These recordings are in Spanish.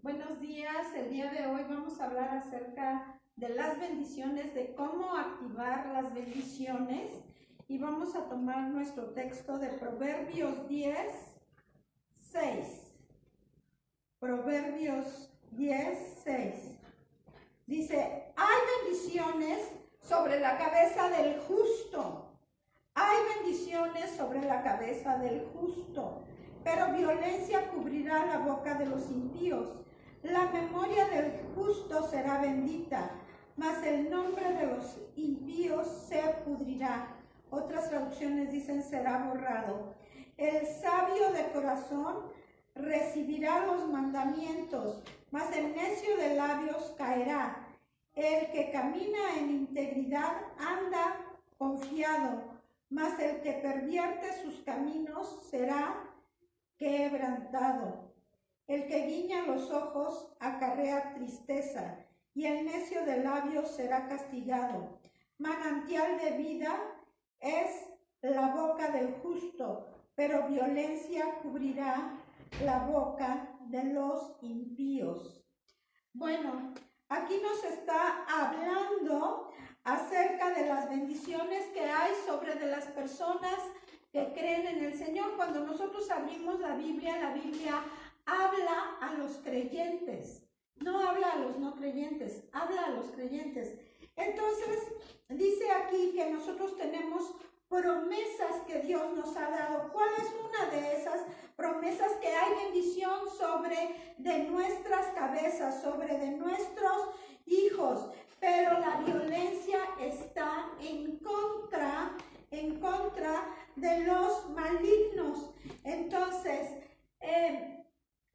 Buenos días, el día de hoy vamos a hablar acerca de las bendiciones, de cómo activar las bendiciones y vamos a tomar nuestro texto de Proverbios 10:6. Proverbios 10:6. Dice, hay bendiciones sobre la cabeza del justo. Hay bendiciones sobre la cabeza del justo, pero violencia cubrirá la boca de los impíos. La memoria del justo será bendita, mas el nombre de los impíos se pudrirá. Otras traducciones dicen será borrado. El sabio de corazón recibirá los mandamientos, mas el necio de labios caerá. El que camina en integridad anda confiado, mas el que pervierte sus caminos será quebrantado. El que guiña los ojos acarrea tristeza, y el necio de labios será castigado. Manantial de vida es la boca del justo, pero violencia cubrirá la boca de los impíos. Bueno, aquí nos está hablando acerca de las bendiciones que hay sobre de las personas que creen en el Señor. Cuando nosotros abrimos la Biblia habla a los creyentes, no habla a los no creyentes, habla a los creyentes. Entonces, dice aquí que nosotros tenemos promesas que Dios nos ha dado. ¿Cuál es una de esas promesas? Que hay bendición sobre de nuestras cabezas, sobre de nuestros hijos, pero la violencia está en contra de los malignos. Entonces,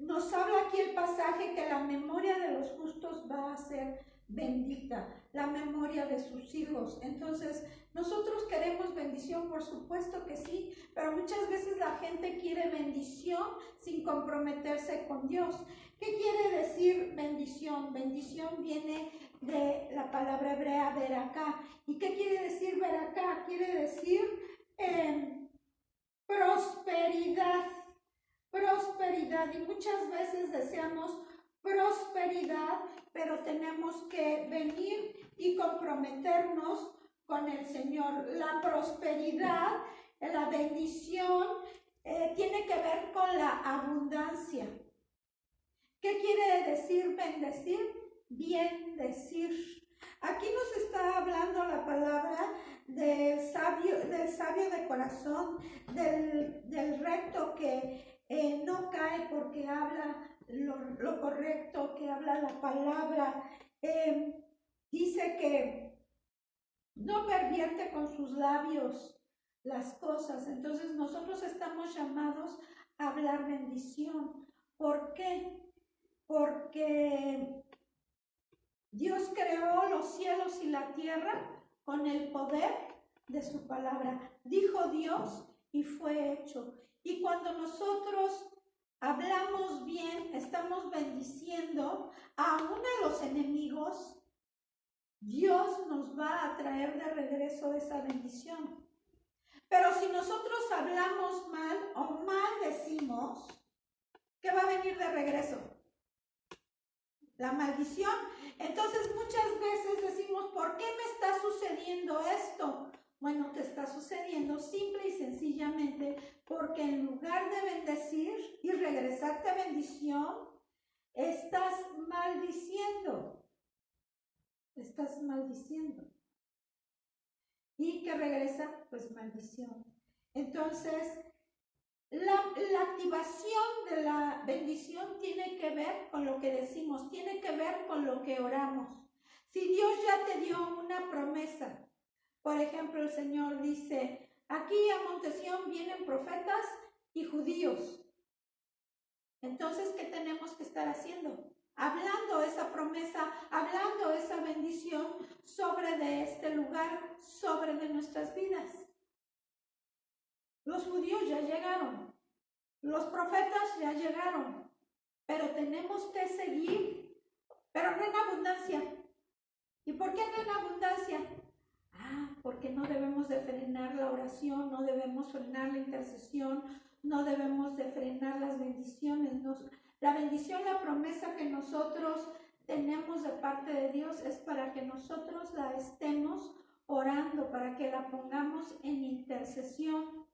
nos habla aquí el pasaje que la memoria de los justos va a ser bendita, la memoria de sus hijos. Entonces, nosotros queremos bendición, por supuesto que sí, pero muchas veces la gente quiere bendición sin comprometerse con Dios. ¿Qué quiere decir bendición? Bendición viene de la palabra hebrea veracá. ¿Y qué quiere decir veracá? Quiere decir prosperidad. Prosperidad, y muchas veces deseamos prosperidad, pero tenemos que venir y comprometernos con el Señor. La prosperidad, la bendición, tiene que ver con la abundancia. ¿Qué quiere decir bendecir? Bendecir. Aquí nos está hablando la palabra del sabio de corazón, del recto que no cae porque habla lo correcto, que habla la palabra. Dice que no pervierte con sus labios las cosas. Entonces nosotros estamos llamados a hablar bendición. ¿Por qué? Porque Dios creó los cielos y la tierra con el poder de su palabra. Dijo Dios y fue hecho. Y cuando nosotros hablamos bien, estamos bendiciendo aún a los enemigos, Dios nos va a traer de regreso esa bendición. Pero si nosotros hablamos mal o maldecimos, ¿qué va a venir de regreso? La maldición. Entonces muchas veces decimos, ¿por qué me está sucediendo esto? Bueno, te está sucediendo simple y sencillamente porque en lugar de bendecir y regresarte bendición, estás maldiciendo. Estás maldiciendo. ¿Y qué regresa? Pues maldición. Entonces, la activación de la bendición tiene que ver con lo que decimos, tiene que ver con lo que oramos. Si Dios ya te dio una promesa, por ejemplo, el Señor dice, aquí a Montesión vienen profetas y judíos. Entonces, ¿qué tenemos que estar haciendo? Hablando esa promesa, hablando esa bendición sobre de este lugar, sobre de nuestras vidas. Los judíos ya llegaron, los profetas ya llegaron, pero tenemos que seguir, pero no en abundancia. ¿Y por qué no en abundancia? Porque no debemos de frenar la oración, no debemos frenar la intercesión, no debemos de frenar las bendiciones. La bendición, la promesa que nosotros tenemos de parte de Dios es para que nosotros la estemos orando, para que la pongamos en intercesión.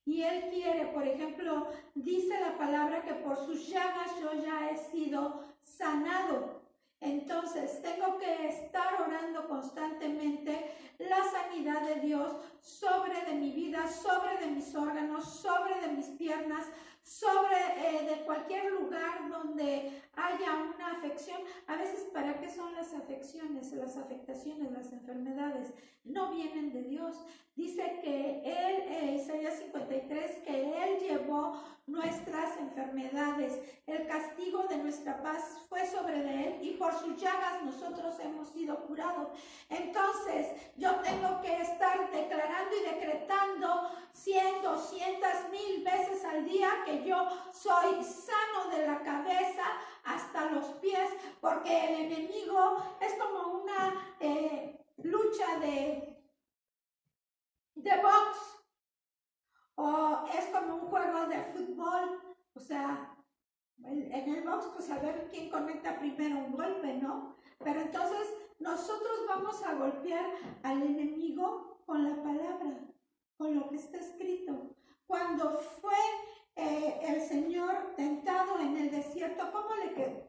Y Él quiere, por ejemplo, dice la palabra que por sus llagas yo ya he sido sanado. Entonces, tengo que estar orando constantemente la sanidad de Dios sobre de mi vida, sobre de mis órganos, sobre de mis piernas, sobre de cualquier lugar donde haya una afección. A veces, ¿para qué son las afecciones, las afectaciones, las enfermedades? No vienen de Dios. Dice que Él, Isaías 53, que Él llevó nuestras enfermedades. El castigo de nuestra paz fue sobre de Él y por sus llagas nosotros hemos sido curados. Entonces, yo tengo que estar declarando y decretando 100, 200, 1000 veces al día que yo soy sano de la cabeza hasta los pies, porque el enemigo es como una lucha de box, o es como un juego de fútbol. O sea, en el box, pues a ver quién conecta primero un golpe, ¿no? Pero entonces nosotros vamos a golpear al enemigo con la palabra, con lo que está escrito. Cuando fue el Señor tentado en el desierto, ¿cómo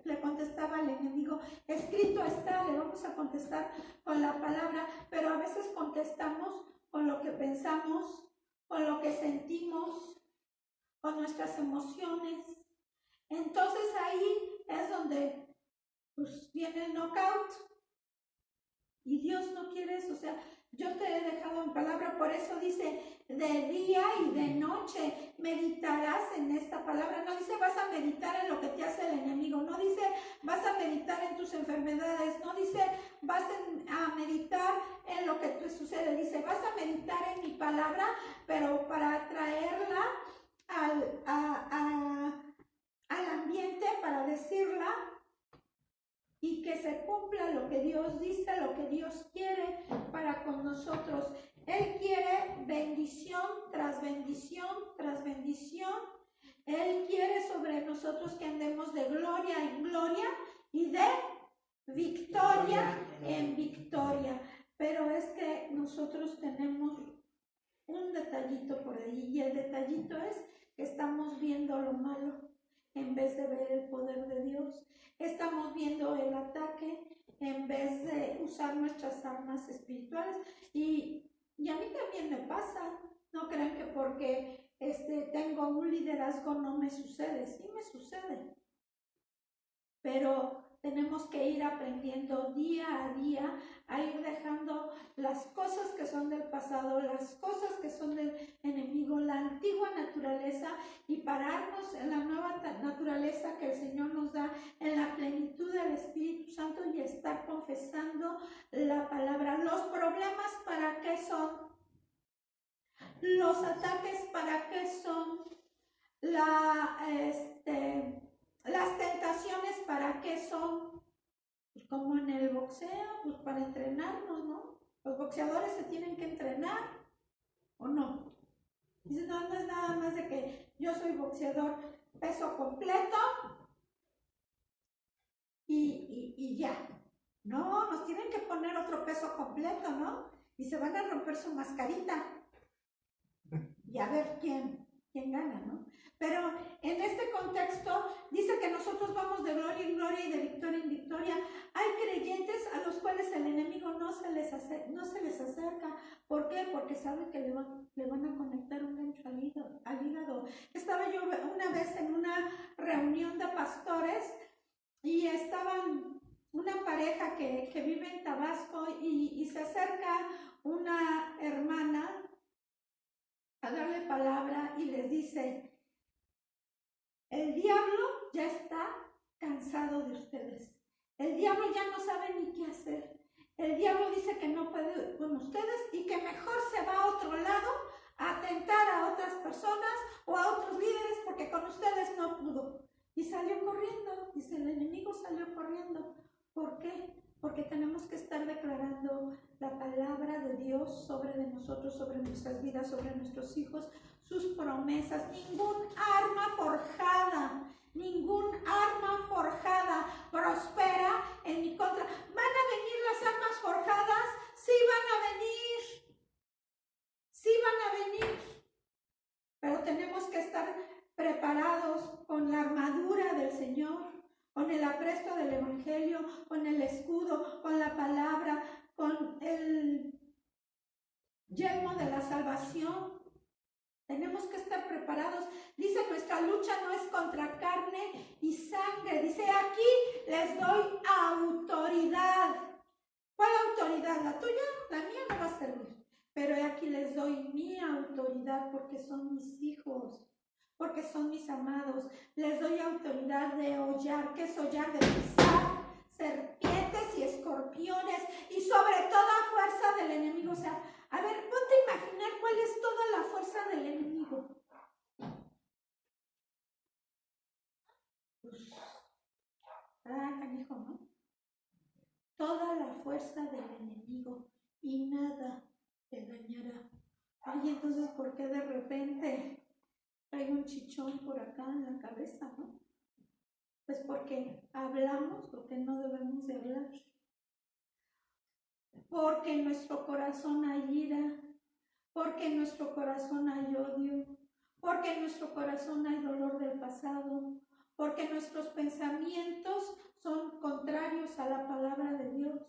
le contestaba al enemigo? Escrito está, le vamos a contestar con la palabra, pero a veces contestamos con lo que pensamos, con lo que sentimos, con nuestras emociones. Entonces ahí es donde pues, viene el knockout. Y Dios no quiere eso. O sea, yo te he dejado en palabra, por eso dice, de día y de noche meditarás en esta palabra. No dice vas a meditar en lo que te hace el enemigo, no dice vas a meditar en tus enfermedades, no dice vas a meditar en lo que te sucede, dice vas a meditar en mi palabra, pero para traerla al ambiente, para decirla y que se cumpla lo que Dios dice, lo que Dios quiere para con nosotros. Él quiere bendición tras bendición tras bendición. Él quiere sobre nosotros que andemos de gloria en gloria y de victoria en victoria. Pero es que nosotros tenemos un detallito por ahí, y el detallito es que estamos viendo lo malo en vez de ver el poder de Dios. Estamos viendo el ataque en vez de usar nuestras armas espirituales. Y a mí también me pasa. No crean que porque tengo un liderazgo no me sucede. Sí me sucede. Pero tenemos que ir aprendiendo día a día a ir dejando las cosas que son del pasado, las cosas que son del enemigo, la antigua naturaleza, y pararnos en la nueva naturaleza que el Señor nos da en la plenitud del Espíritu Santo y estar confesando la palabra. Los problemas, ¿para qué son? Los ataques, ¿para qué son? Las tentaciones, ¿para qué son? Pues como en el boxeo, pues para entrenarnos, ¿no? Los boxeadores se tienen que entrenar, ¿o no? Dice, no, no es nada más de que yo soy boxeador peso completo y ya. No, nos tienen que poner otro peso completo, ¿no? Y se van a romper su mascarita y a ver quién gana, ¿no? Pero en este contexto dice que nosotros vamos de gloria en gloria y de victoria en victoria. Hay creyentes a los cuales el enemigo no se les acerca. ¿Por qué? Porque sabe que le van a conectar un gancho al hígado. Estaba yo una vez en una reunión de pastores y estaban una pareja que vive en Tabasco y se acerca una hermana a darle palabra y les dice: el diablo ya está cansado de ustedes. El diablo ya no sabe ni qué hacer. El diablo dice que no puede con ustedes y que mejor se va a otro lado a atentar a otras personas o a otros líderes porque con ustedes no pudo. Y salió corriendo, dice, el enemigo salió corriendo. ¿Por qué? porque tenemos que estar declarando la palabra de Dios sobre de nosotros, sobre nuestras vidas, sobre nuestros hijos, sus promesas. Ningún arma forjada prospera en mi contra. ¿Van a venir las armas forjadas? Sí van a venir. Sí van a venir. Pero tenemos que estar preparados con la armadura del Señor, con el apresto del Evangelio, con el escudo, con la palabra, con el yelmo de la salvación. Tenemos que estar preparados. Dice, nuestra lucha no es contra carne y sangre. Dice, aquí les doy autoridad. ¿Cuál autoridad? ¿La tuya? La mía no va a servir. Pero aquí les doy mi autoridad porque son mis hijos, porque son mis amados. Les doy autoridad de hollar. ¿Qué es hollar? De pisar serpientes y escorpiones y sobre toda fuerza del enemigo. O sea, a ver, ponte a imaginar cuál es toda la fuerza del enemigo. Pues, canijo, ¿no? Toda la fuerza del enemigo y nada te dañará. Ay, entonces, ¿por qué de repente traigo un chichón por acá en la cabeza, no? Pues porque hablamos lo que no debemos de hablar. Porque en nuestro corazón hay ira, porque en nuestro corazón hay odio, porque en nuestro corazón hay dolor del pasado, porque nuestros pensamientos son contrarios a la palabra de Dios,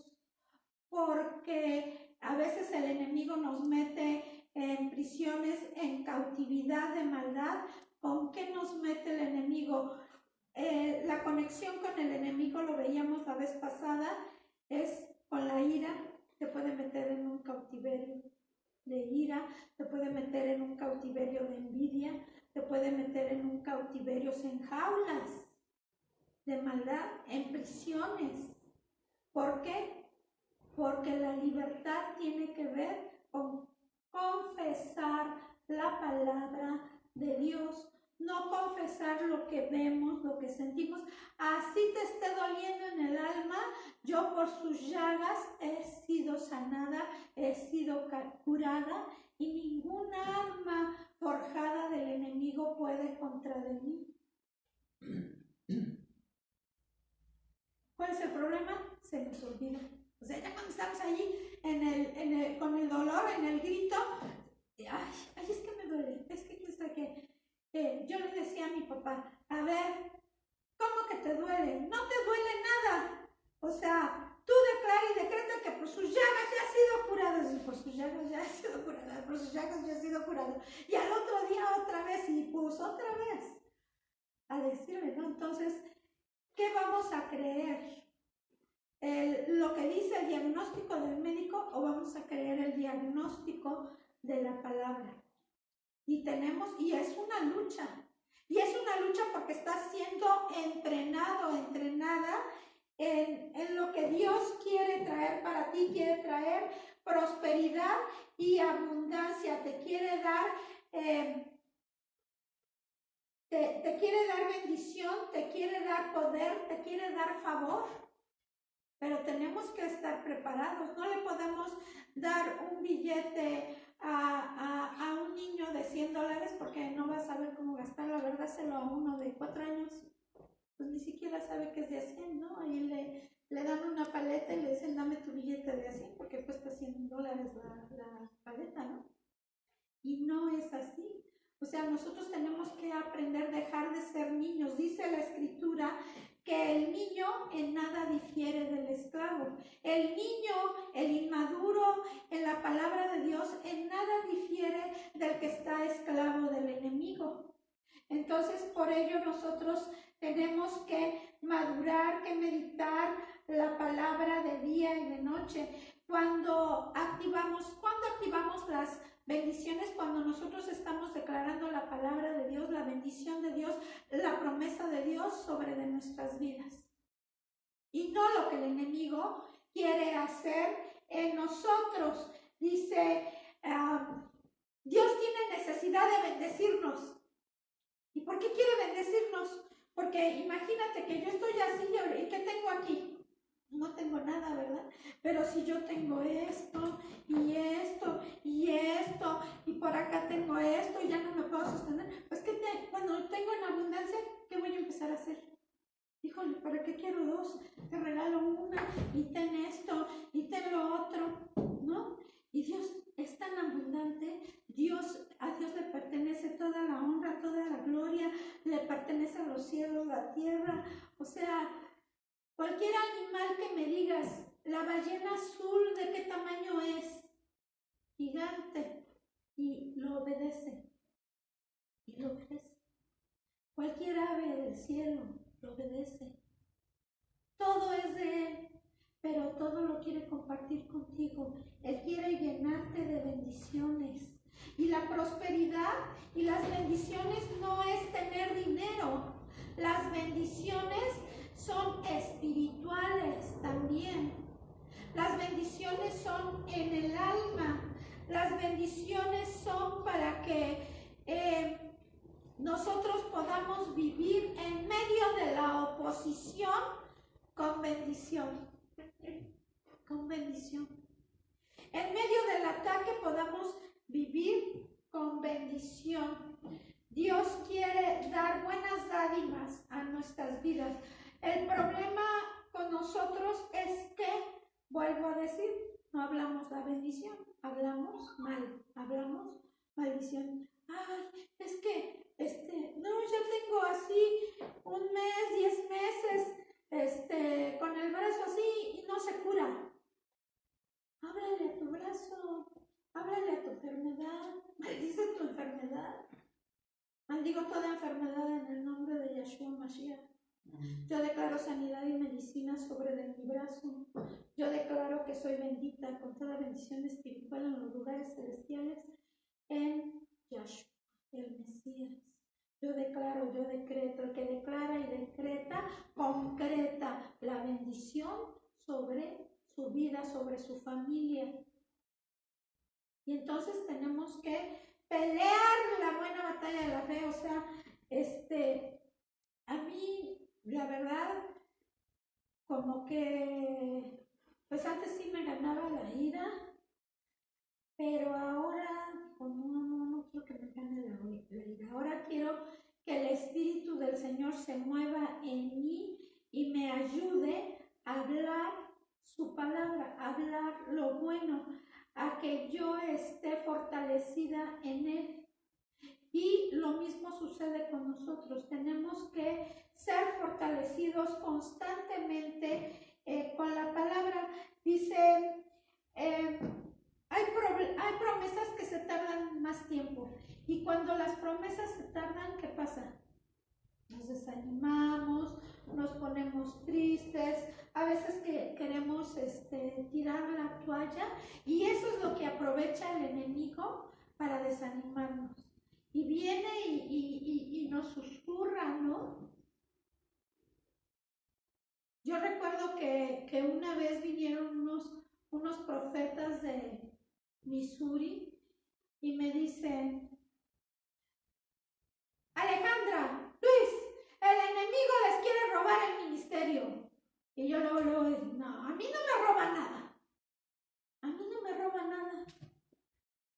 porque a veces el enemigo nos mete en prisiones, en cautividad de maldad. ¿Con qué nos mete el enemigo? La conexión con el enemigo, lo veíamos la vez pasada, es con la ira. Te puede meter en un cautiverio de ira, te puede meter en un cautiverio de envidia, te puede meter en un cautiverio, en jaulas de maldad, en prisiones. ¿Por qué? Porque la libertad tiene que ver con confesar la palabra de Dios, no confesar lo que vemos, lo que sentimos. Así te esté doliendo en el alma, yo por sus llagas he sido sanada, he sido curada y ninguna arma forjada del enemigo puede contra de mí. ¿Cuál es el problema? Se nos olvida. O sea, ya cuando estamos allí con el dolor, en el grito, ay, es que me duele, es que yo le decía a mi papá, a ver, ¿cómo que te duele? No te duele nada. O sea, tú declara y decreta que por sus llagas ya has sido curado. Y por sus llagas ya he sido curada, por sus llagas ya he sido curado. Y al otro día otra vez, y pues otra vez, a decirle, ¿no? Entonces, ¿qué vamos a creer? ¿Lo que dice el diagnóstico del médico o vamos a creer el diagnóstico de la palabra? Y es una lucha. Y es una lucha porque estás siendo entrenada en lo que Dios quiere traer para ti. Quiere traer prosperidad y abundancia. Te quiere dar te quiere dar bendición, te quiere dar poder, te quiere dar favor. Pero tenemos que estar preparados. No le podemos dar un billete a un niño de $100 porque no va a saber cómo gastarlo. La verdad, dárselo a uno de 4 años, pues ni siquiera sabe que es de 100, ¿no? Ahí le dan una paleta y le dicen, dame tu billete de 100 porque cuesta $100 la paleta, ¿no? Y no es así. O sea, nosotros tenemos que aprender a dejar de ser niños. Dice la Escritura que el niño en nada difiere del esclavo. El niño, el inmaduro, en la palabra de Dios, en nada difiere del que está esclavo del enemigo. Entonces, por ello nosotros tenemos que madurar, que meditar la palabra de día y de noche. ¿Cuándo activamos las bendiciones? Cuando nosotros estamos declarando la palabra de Dios, la bendición de Dios, la promesa de Dios sobre de nuestras vidas. Y no lo que el enemigo quiere hacer en nosotros. Dice, Dios tiene necesidad de bendecirnos. ¿Y por qué quiere bendecirnos? Porque imagínate que yo estoy así y ¿qué tengo aquí? no tengo nada, ¿verdad? Pero si yo tengo esto, y por acá tengo esto, y ya no me puedo sostener, pues cuando tengo en abundancia, ¿qué voy a empezar a hacer? Híjole, ¿para qué quiero dos? Te regalo una, y ten esto, y ten lo otro, ¿no? Y Dios es tan abundante, a Dios le pertenece toda la honra, toda la gloria, le pertenece a los cielos, la tierra, o sea, cualquier animal que me digas, la ballena azul, ¿de qué tamaño es? Gigante. Y lo obedece. Y lo obedece. Cualquier ave del cielo lo obedece. Todo es de Él, pero todo lo quiere compartir contigo. Él quiere llenarte de bendiciones. Y la prosperidad y las bendiciones no es tener dinero. Las bendiciones son espirituales también. Las bendiciones son en el alma. Las bendiciones son para que nosotros podamos vivir en medio de la oposición con bendición. Con bendición. En medio del ataque podamos vivir con bendición. Dios quiere dar buenas dádivas a nuestras vidas. El problema con nosotros es que, vuelvo a decir, no hablamos la bendición, hablamos mal, hablamos maldición. Ay, es que, no, yo tengo así un mes, 10 meses, con el brazo así y no se cura. Háblale a tu brazo, háblale a tu enfermedad, maldice tu enfermedad. Maldigo toda enfermedad en el nombre de Yeshua Mashiach. Yo declaro sanidad y medicina sobre de mi brazo. Yo declaro que soy bendita con toda bendición espiritual en los lugares celestiales en Yeshua, el Mesías. Yo declaro, yo decreto. El que declara y decreta, concreta la bendición sobre su vida, sobre su familia. Y entonces tenemos que pelear la buena batalla de la fe. O sea, a mí, la verdad, como que, pues antes sí me ganaba la ira, pero ahora, como no quiero que me gane la ira. Ahora quiero que el Espíritu del Señor se mueva en mí y me ayude a hablar su palabra, a hablar lo bueno, a que yo esté fortalecida en Él. Y lo mismo sucede con nosotros. Tenemos que ser fortalecidos constantemente con la palabra. Dice, hay promesas que se tardan más tiempo. Y cuando las promesas se tardan, ¿qué pasa? Nos desanimamos, nos ponemos tristes, a veces que queremos tirar la toalla, y eso es lo que aprovecha el enemigo para desanimarnos. Y viene y nos susurra, ¿no? Yo recuerdo que una vez vinieron unos profetas de Missouri y me dicen, Alejandra, Luis, el enemigo les quiere robar el ministerio. Y yo luego digo, no, a mí no me roba nada. A mí no me roba nada.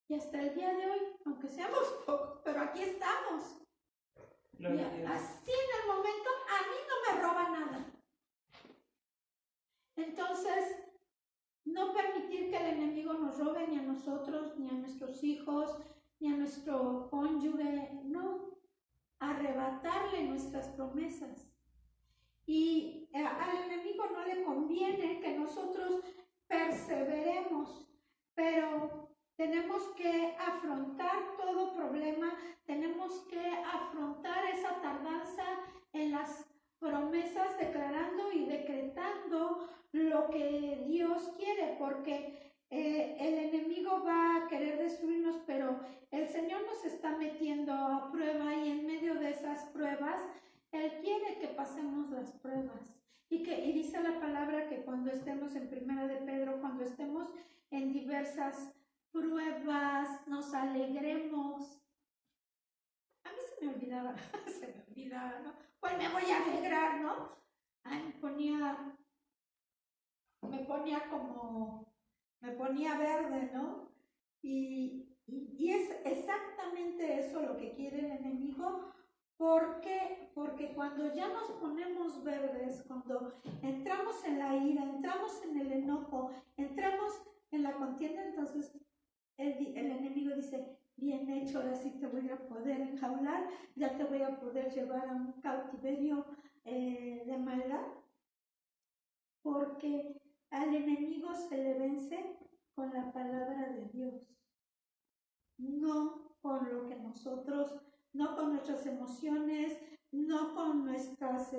Y hasta el día de hoy, aunque seamos pocos, pero aquí estamos. Y así en el momento, a mí no me roba nada. Entonces, no permitir que el enemigo nos robe ni a nosotros, ni a nuestros hijos, ni a nuestro cónyuge, no. Arrebatarle nuestras promesas. Y al enemigo no le conviene que nosotros perseveremos, pero tenemos que afrontar todo problema, tenemos que afrontar esa tardanza en las promesas, declarando y decretando lo que Dios quiere, porque el enemigo va a querer destruirnos, pero el Señor nos está metiendo a prueba, y en medio de esas pruebas Él quiere que pasemos las pruebas. Y dice la palabra que cuando estemos en Primera de Pedro, cuando estemos en diversas pruebas, nos alegremos. A mí se me olvidaba, ¿no? Pues me voy a alegrar, ¿no? Ay, me ponía me ponía verde, ¿no? Y es exactamente eso lo que quiere el enemigo. ¿Por qué? Porque cuando ya nos ponemos verdes, cuando entramos en la ira, entramos en el enojo, entramos en la contienda, entonces el enemigo dice, bien hecho, ahora sí te voy a poder enjaular, ya te voy a poder llevar a un cautiverio de maldad, porque al enemigo se le vence con la palabra de Dios, no con lo que nosotros, no con nuestras emociones, no con nuestras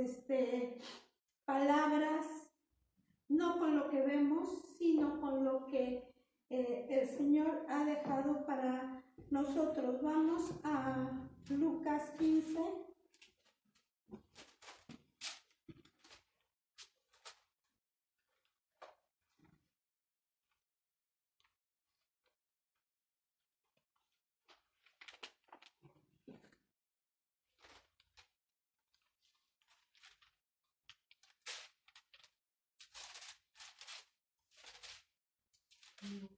palabras, no con lo que vemos, sino con lo que el Señor ha dejado para nosotros. Vamos a Lucas 15. No,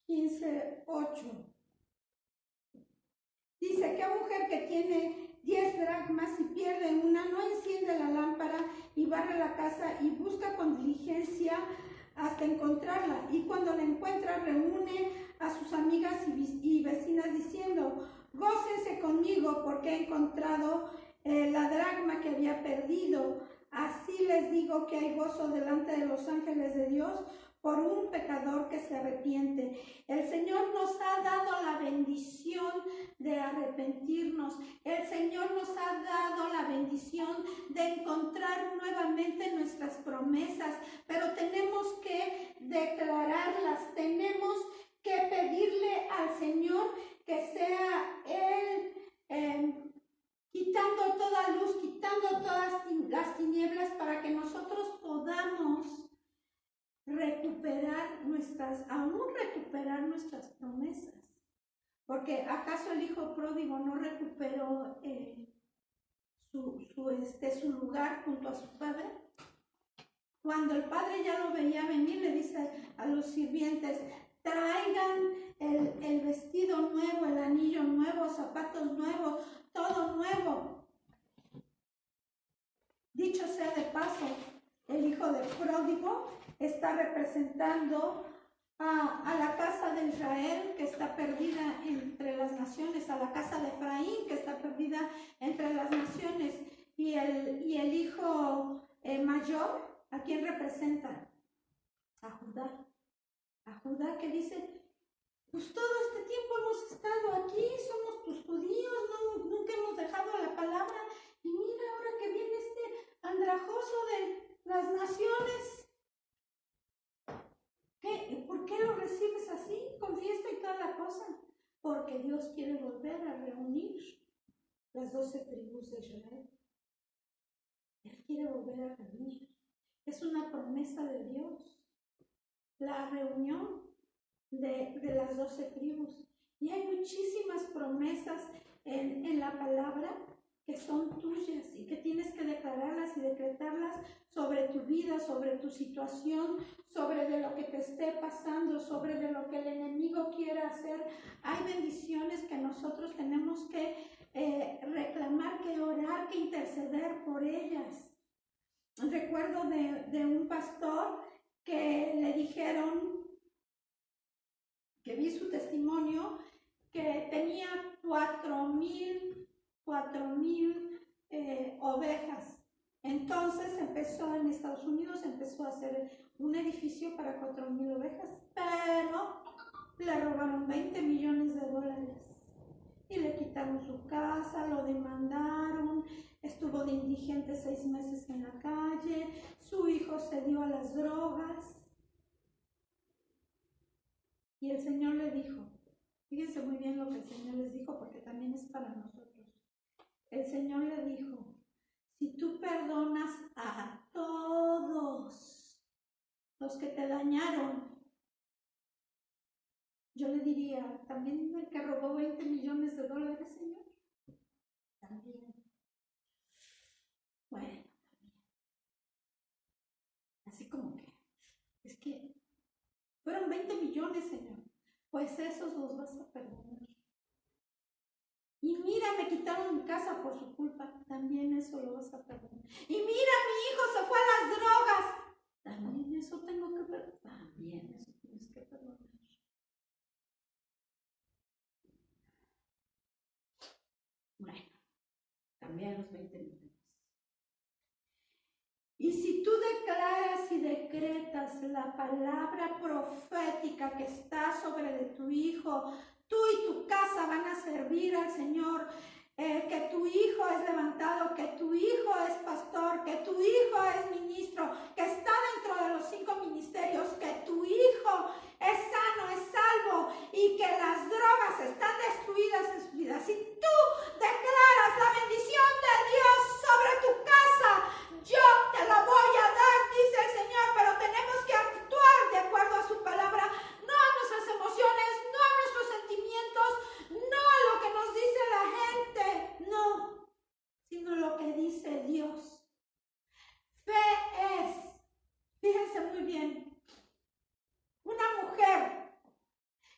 15:8. Dice, ¿qué mujer que tiene 10 dracmas y pierde una no enciende la lámpara y barre la casa y busca con diligencia hasta encontrarla? Y cuando la encuentra reúne a sus amigas y vecinas diciendo, gócense conmigo porque he encontrado la dracma que había perdido. Así les digo que hay gozo delante de los ángeles de Dios por un pecador que se arrepiente. El Señor nos ha dado la bendición de arrepentirnos. El Señor nos ha dado la bendición de encontrar nuevamente nuestras promesas, pero tenemos que declararlas, tenemos que pedirle al Señor que sea Él quitando toda luz, quitando todas las tinieblas para que nosotros podamos recuperar nuestras promesas. Porque ¿acaso el hijo pródigo no recuperó su lugar junto a su padre? Cuando el padre ya lo veía venir, le dice a los sirvientes, traigan el vestido nuevo, el anillo nuevo, zapatos nuevos, todo nuevo. Dicho sea de paso, el hijo del pródigo está representando a la casa de Israel que está perdida entre las naciones, a la casa de Efraín que está perdida entre las naciones, y el hijo mayor, ¿a quién representa? A Judá que dice, pues todo este tiempo hemos estado aquí, somos tus judíos, nunca hemos dejado la palabra, y mira ahora que viene este andrajoso de las naciones. ¿Por qué lo recibes así, con fiesta y toda la cosa? Porque Dios quiere volver a reunir las 12 tribus de Israel. Él quiere volver a reunir. Es una promesa de Dios. La reunión de las 12 tribus. Y hay muchísimas promesas en la palabra que son tuyas y que tienes que declararlas y decretarlas sobre tu vida, sobre tu situación, sobre de lo que te esté pasando, sobre de lo que el enemigo quiera hacer. Hay bendiciones que nosotros tenemos que reclamar, que orar, que interceder por ellas. Recuerdo de un pastor que le dijeron, que vi su testimonio, que tenía 4,000 ovejas. Entonces empezó en Estados Unidos, empezó a hacer un edificio para 4,000 ovejas, pero le robaron $20 millones y le quitaron su casa, lo demandaron, estuvo de indigente 6 meses en la calle, su hijo se dio a las drogas. Y el Señor le dijo, Fíjense muy bien lo que el Señor les dijo, porque también es para nosotros. El Señor le dijo, si tú perdonas a todos los que te dañaron, yo le diría, también el que robó $20 millones, Señor. También. Bueno, así como que, es que fueron 20 millones, Señor. Pues esos los vas a perdonar. Y mira, me quitaron mi casa por su culpa. También eso lo vas a perdonar. Y mira, mi hijo se fue a las drogas. También eso tengo que perdonar. También eso tienes que perdonar. Bueno, también los 20 millones. Y si tú declaras y decretas la palabra profética que está sobre de tu hijo, tú y tu casa van a servir al Señor, que tu hijo es levantado, que tu hijo es pastor, que tu hijo es ministro, que está dentro de los 5 ministerios, que tu hijo es sano, es salvo y que las drogas están destruidas en su vida. Si tú declaras la bendición de Dios sobre tu casa, yo te lo voy a dar, dice el Señor, pero tenemos que actuar de acuerdo a su palabra, no a nuestras emociones, no a nuestros sentimientos, no a lo que nos dice la gente, no, sino lo que dice Dios. Fe es, fíjense muy bien, una mujer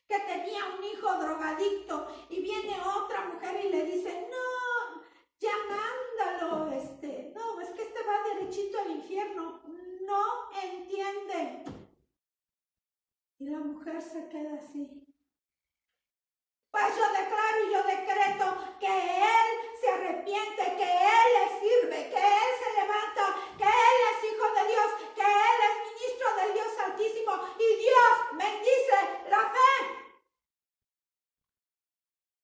que tenía un hijo drogadicto y viene otra mujer y le dice, no, ya mándalo, no, es que este va derechito al infierno, no entiende. Y la mujer se queda así. Pues yo declaro y yo decreto que él se arrepiente, que él le sirve, que él se levanta, que él es hijo de Dios, que él es ministro del Dios Altísimo y Dios bendice la fe.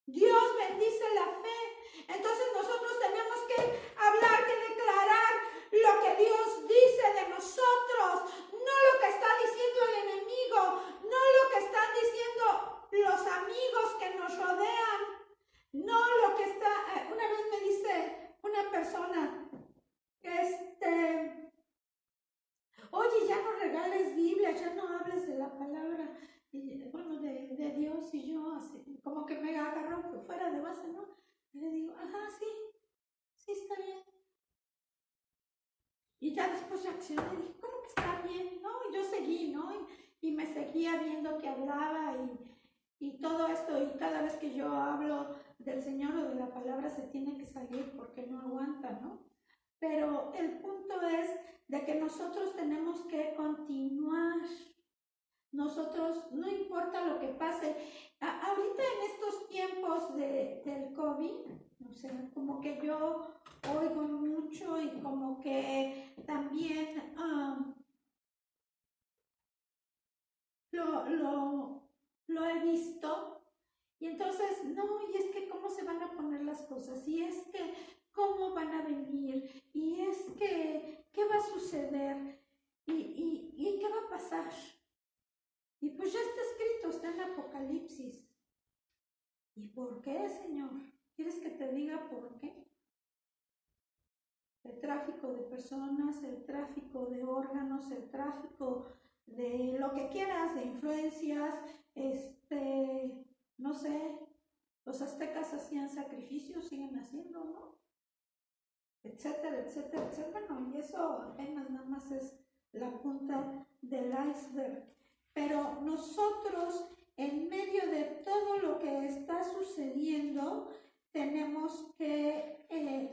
Dios bendice la fe. Entonces nosotros tenemos que hablar, que declarar lo que Dios dice de nosotros, no lo que está diciendo el enemigo, no lo que están diciendo los amigos que nos rodean, no lo que está... Una vez me dice una persona, oye, ya no regales Biblia, ya no hables de la palabra, bueno, de Dios, y yo así, como que me agarró fuera de base, ¿no? Y le digo, ajá, sí está bien. Y ya después reaccioné y dije, ¿cómo que está bien? No, y yo seguí, ¿no? Y me seguía viendo que hablaba y todo esto, y cada vez que yo hablo del Señor o de la palabra se tiene que salir porque no aguanta, ¿no? Pero el punto es de que nosotros tenemos que continuar. Nosotros, no importa lo que pase, ahorita en estos tiempos del COVID, o sea, como que yo oigo mucho y como que también lo he visto. Y entonces, no, y es que cómo se van a poner las cosas, y es que cómo van a venir, y es que qué va a suceder, y qué va a pasar. Y pues ya está escrito, está en Apocalipsis. ¿Y por qué, Señor? ¿Quieres que te diga por qué? El tráfico de personas, el tráfico de órganos, el tráfico de lo que quieras, de influencias, no sé, los aztecas hacían sacrificios, siguen haciendo, ¿no? Etcétera, etcétera, etcétera. No, y eso apenas nada más es la punta del iceberg. Pero nosotros, en medio de todo lo que está sucediendo, tenemos que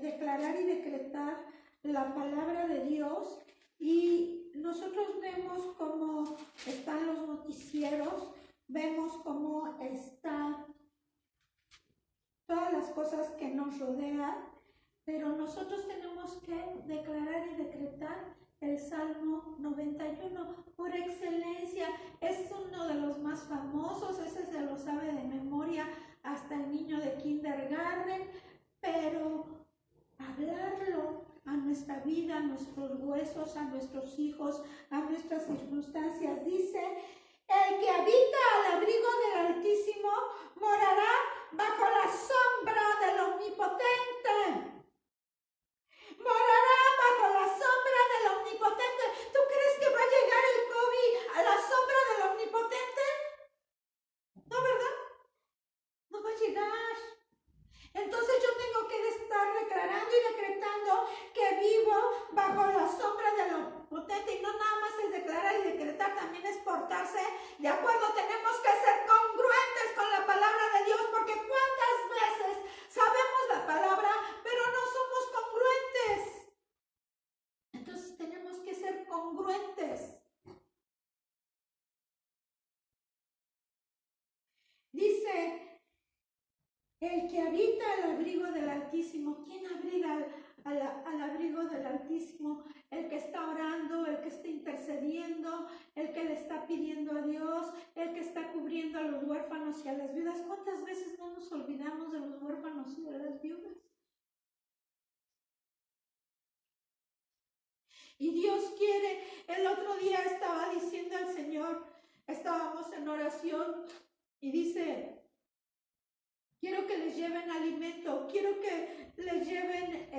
declarar y decretar la palabra de Dios, y nosotros vemos cómo están los noticieros, vemos cómo están todas las cosas que nos rodean, pero nosotros tenemos que declarar y decretar el Salmo 91, por excelencia, es uno de los más famosos, ese se lo sabe de memoria hasta el niño de kindergarten, pero hablarlo a nuestra vida, a nuestros huesos, a nuestros hijos, a nuestras circunstancias, dice: el que habita al abrigo del Altísimo llegar. Entonces yo tengo que estar declarando y decretando que vivo bajo la sombra de lo potente, y no nada más es declarar y decretar, también es portarse de acuerdo. Tenemos que ser congruentes con la palabra de Dios, porque cuántas veces sabemos la palabra, pero no somos congruentes. Entonces tenemos que ser congruentes. Dice, el que habita al abrigo del Altísimo. ¿Quién abriga al abrigo del Altísimo? El que está orando, el que está intercediendo, el que le está pidiendo a Dios, el que está cubriendo a los huérfanos y a las viudas. ¿Cuántas veces no nos olvidamos de los huérfanos y de las viudas? Y Dios quiere. El otro día estaba diciendo al Señor, estábamos en oración y dice, quiero que les lleven alimento, quiero que les lleven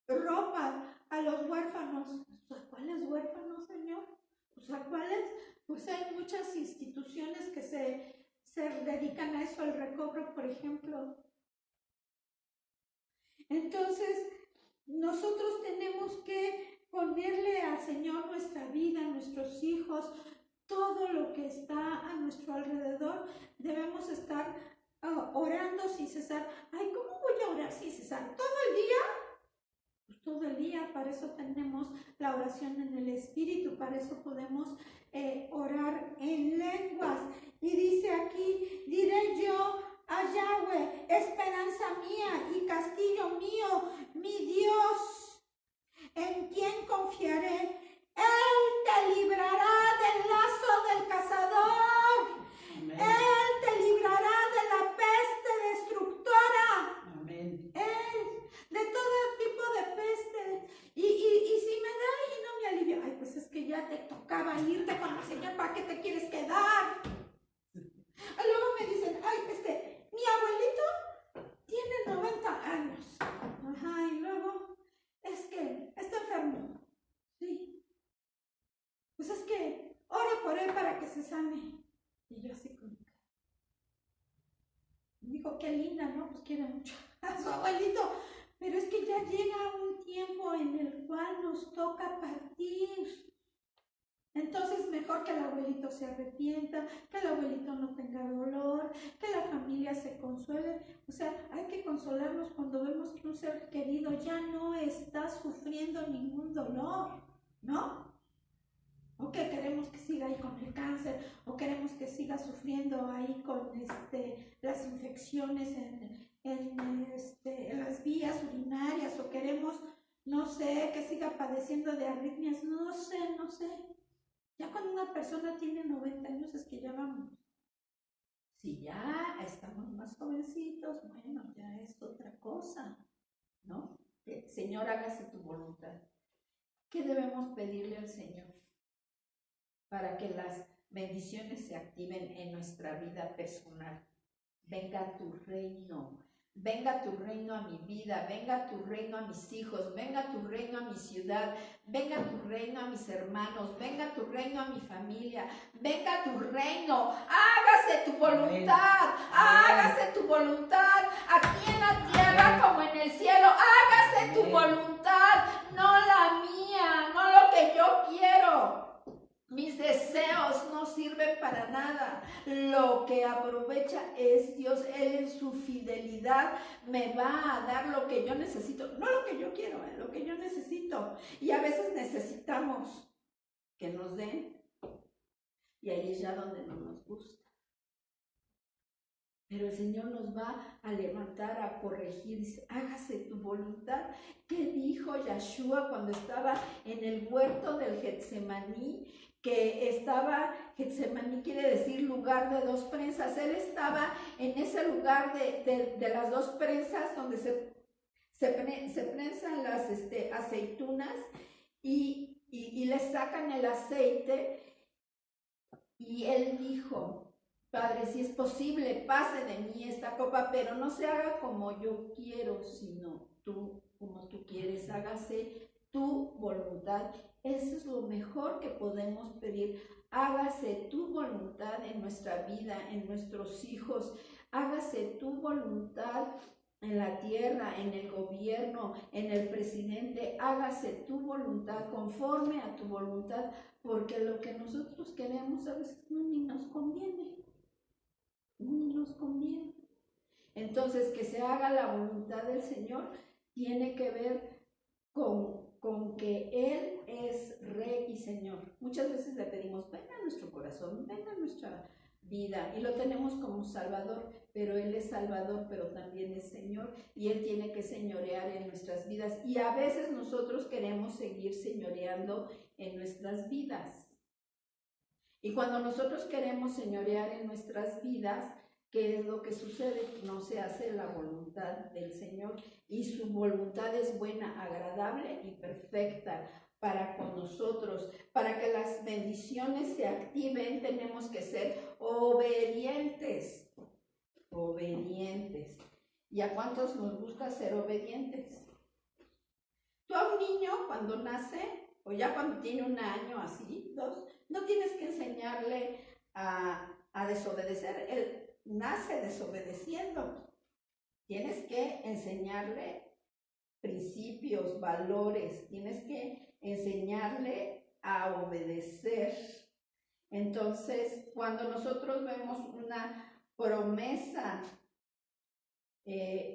ropa a los huérfanos. ¿A cuáles huérfanos, Señor? Pues ¿a cuáles? Pues hay muchas instituciones que se dedican a eso, al recobro, por ejemplo. Entonces, nosotros tenemos que ponerle al Señor nuestra vida, nuestros hijos, todo lo que está a nuestro alrededor. Debemos estar orando sin cesar. Ay, ¿cómo voy a orar sin cesar? ¿Todo el día? Pues todo el día. Para eso tenemos la oración en el Espíritu, para eso podemos orar en lenguas. Y dice aquí, diré yo a Yahweh, esperanza mía y castillo mío, mi Dios, en quien confiaré. Él te librará del lazo del cazador. Amén. Él te librará de la peste destructora. Amén. Él, de todo tipo de peste. Y si me da y no me alivia, ay, pues es que ya te tocaba irte con el Señor, ¿para qué te quieres quedar? Luego me dicen, ay, mi abuelito tiene 90 años. Ajá, y luego, es que está enfermo. Sí. Pues es que ore por él para que se sane. Y yo así como, dijo, qué linda, ¿no? Pues quiere mucho a su abuelito. Pero es que ya llega un tiempo en el cual nos toca partir. Entonces, mejor que el abuelito se arrepienta, que el abuelito no tenga dolor, que la familia se consuele. O sea, hay que consolarnos cuando vemos que un ser querido ya no está sufriendo ningún dolor, ¿no? O que queremos que siga ahí con el cáncer, o queremos que siga sufriendo ahí con las infecciones en las vías urinarias, o queremos, no sé, que siga padeciendo de arritmias, no sé. Ya cuando una persona tiene 90 años es que ya vamos. Si ya estamos más jovencitos, bueno, ya es otra cosa, ¿no? Señor, hágase tu voluntad. ¿Qué debemos pedirle al Señor para que las bendiciones se activen en nuestra vida personal? Venga tu reino. Venga tu reino a mi vida, venga tu reino a mis hijos, venga tu reino a mi ciudad, venga tu reino a mis hermanos, venga tu reino a mi familia, venga tu reino, hágase tu voluntad, hágase tu voluntad, aquí en la tierra como en el cielo, hágase tu voluntad, no la mía, no lo que yo quiero. Mis deseos no sirven para nada. Lo que aprovecha es Dios. Él en su fidelidad me va a dar lo que yo necesito. No lo que yo quiero, lo que yo necesito. Y a veces necesitamos que nos den. Y ahí es ya donde no nos gusta. Pero el Señor nos va a levantar, a corregir. Dice, hágase tu voluntad. ¿Qué dijo Yeshua cuando estaba en el huerto del Getsemaní? Que estaba, Getsemaní quiere decir lugar de dos prensas. Él estaba en ese lugar de las dos prensas donde se prensan las aceitunas y le sacan el aceite. Y él dijo, Padre, si es posible, pase de mí esta copa, pero no se haga como yo quiero, sino tú, como tú quieres, hágase tu voluntad. Eso es lo mejor que podemos pedir. Hágase tu voluntad en nuestra vida, en nuestros hijos. hágase tu voluntad en la tierra, en el gobierno, en el presidente, hágase tu voluntad conforme a tu voluntad, porque lo que nosotros queremos a veces no ni nos conviene, ni nos conviene. Entonces, que se haga la voluntad del Señor tiene que ver con que Él es Rey y Señor. Muchas veces le pedimos, venga a nuestro corazón, venga a nuestra vida, y lo tenemos como Salvador, pero Él es Salvador, pero también es Señor, y Él tiene que señorear en nuestras vidas, y a veces nosotros queremos seguir señoreando en nuestras vidas. Y cuando nosotros queremos señorear en nuestras vidas, ¿qué es lo que sucede? No se hace la voluntad del Señor, y su voluntad es buena, agradable y perfecta para con nosotros. Para que las bendiciones se activen, tenemos que ser obedientes. Obedientes. ¿Y a cuántos nos gusta ser obedientes? Tú a un niño cuando nace, o ya cuando tiene 1 año, así, 2, no tienes que enseñarle a desobedecer. Él nace desobedeciendo. Tienes que enseñarle principios, valores, tienes que enseñarle a obedecer. Entonces, cuando nosotros vemos una promesa,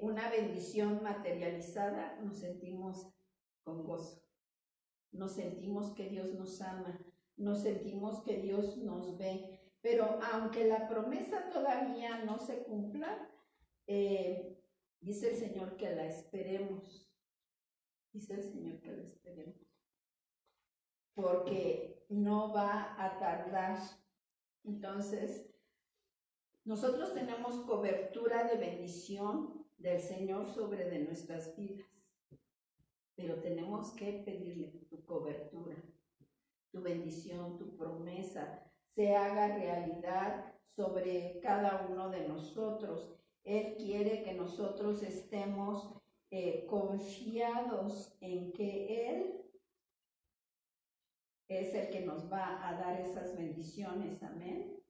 una bendición materializada, nos sentimos con gozo, nos sentimos que Dios nos ama, nos sentimos que Dios nos ve. Pero aunque la promesa todavía no se cumpla, dice el Señor que la esperemos. Dice el Señor que la esperemos. Porque no va a tardar. Entonces, nosotros tenemos cobertura de bendición del Señor sobre de nuestras vidas. Pero tenemos que pedirle tu cobertura, tu bendición, tu promesa, se haga realidad sobre cada uno de nosotros. Él quiere que nosotros estemos confiados en que Él es el que nos va a dar esas bendiciones. Amén.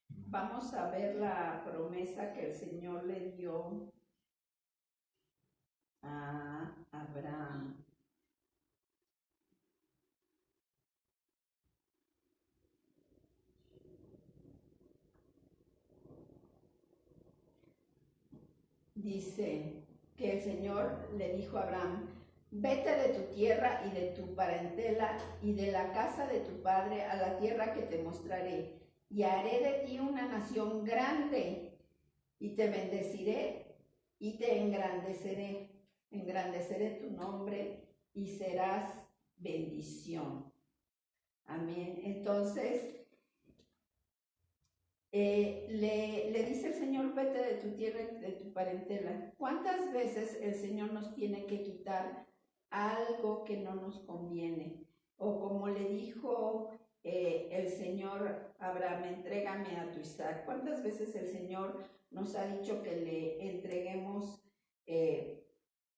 Vamos a ver la promesa que el Señor le dio a Abraham. Dice que el Señor le dijo a Abraham: vete de tu tierra y de tu parentela y de la casa de tu padre a la tierra que te mostraré, y haré de ti una nación grande, y te bendeciré y te engrandeceré tu nombre y serás bendición. Amén. Entonces, le dice el Señor: vete de tu tierra y de tu parentela. ¿Cuántas veces el Señor nos tiene que quitar algo que no nos conviene? O como le dijo el Señor a Abraham: entrégame a tu Isaac. ¿Cuántas veces el Señor nos ha dicho que le entreguemos